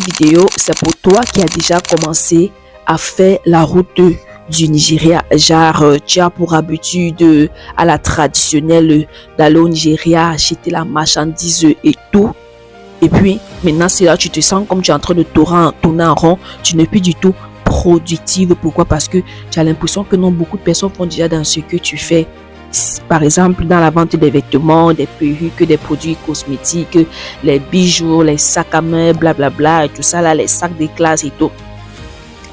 vidéo, c'est pour toi qui as déjà commencé à faire la route du Nigeria. Genre, tu as pour habitude à la traditionnelle d'aller au Nigeria, acheter la marchandise et tout. Et puis, maintenant, c'est là tu te sens comme tu es en train de tourner en rond. Tu n'es plus du tout productive. Pourquoi? Parce que tu as l'impression que non, beaucoup de personnes font déjà dans ce que tu fais. Par exemple, dans la vente des vêtements, des perruques, des produits cosmétiques, les bijoux, les sacs à main, blablabla, et tout ça là, les sacs de classe et tout.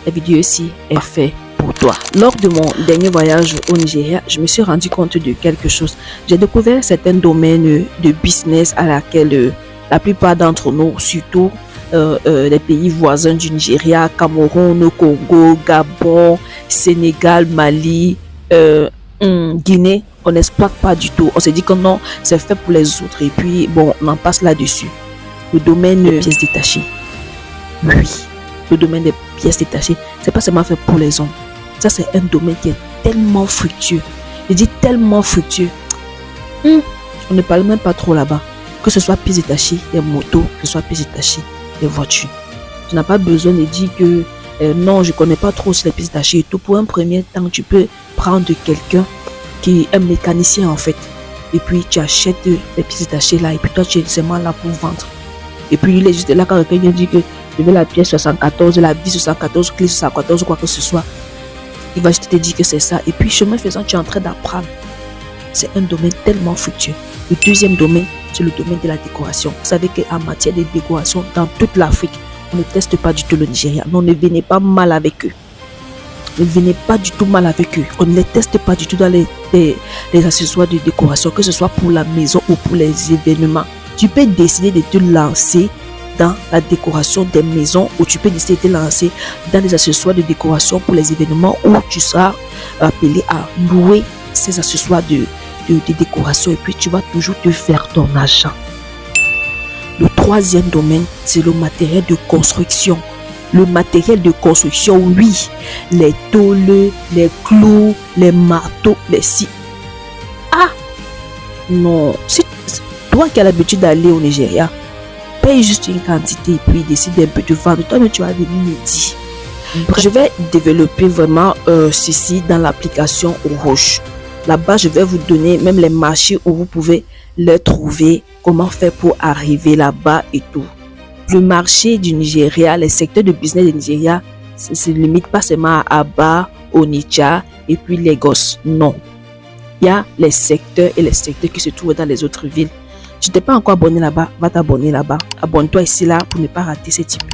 La vidéo ici est faite pour toi. Lors de mon dernier voyage au Nigeria, je me suis rendu compte de quelque chose. J'ai découvert certains domaines de business à laquelle la plupart d'entre nous, surtout les pays voisins du Nigeria, Cameroun, Congo, Gabon, Sénégal, Mali, Guinée, on n'exploite pas du tout. On s'est dit que non, c'est fait pour les autres. Et puis, bon, on en passe là-dessus. Le domaine des pièces détachées. Oui, le domaine des pièces détachées, c'est pas seulement fait pour les hommes. Ça, c'est un domaine qui est tellement fructueux. Je dis tellement fructueux. On ne parle même pas trop là-bas. Que ce soit pièces détachées, des motos, que ce soit pièces détachées, des voitures. Tu n'as pas besoin de dire que non, je ne connais pas trop sur les pièces détachées et tout. Pour un premier temps, tu peux prendre quelqu'un qui est un mécanicien en fait. Et puis tu achètes les pièces détachées là. Et puis toi, tu es seulement là pour vendre. Et puis il est juste là quand quelqu'un vient dire que je veux la pièce 74, la vis 74, clé 74 ou quoi que ce soit. Il va juste te dire que c'est ça. Et puis chemin faisant, tu es en train d'apprendre. C'est un domaine tellement fructueux. Le deuxième domaine, c'est le domaine de la décoration. Vous savez qu'en matière de décoration, dans toute l'Afrique, on ne teste pas du tout le Nigeria. Non, ne venez pas mal avec eux. Ne venez pas du tout mal avec eux. On ne les teste pas du tout dans les accessoires de décoration, que ce soit pour la maison ou pour les événements. Tu peux décider de te lancer dans la décoration des maisons ou tu peux décider de te lancer dans les accessoires de décoration pour les événements où tu seras appelé à louer ces accessoires de décoration et puis tu vas toujours te faire ton argent. Le troisième domaine, c'est le matériel de construction. Le matériel de construction, oui, les tôles, les clous, les marteaux, les scies. Ah, non, si toi qui as l'habitude d'aller au Nigeria, paye juste une quantité et puis décide un peu de vendre. Toi, mais tu vas venir me dire. Je vais développer vraiment ceci dans l'application Rouge. Là-bas, je vais vous donner même les marchés où vous pouvez les trouver, comment faire pour arriver là-bas et tout. Le marché du Nigeria, les secteurs de business du Nigeria, ça ne se limite pas seulement à Aba, Onitsha et puis Lagos. Non. Il y a les secteurs et les secteurs qui se trouvent dans les autres villes. Si tu n'es pas encore abonné là-bas, va t'abonner là-bas. Abonne-toi ici là pour ne pas rater ce type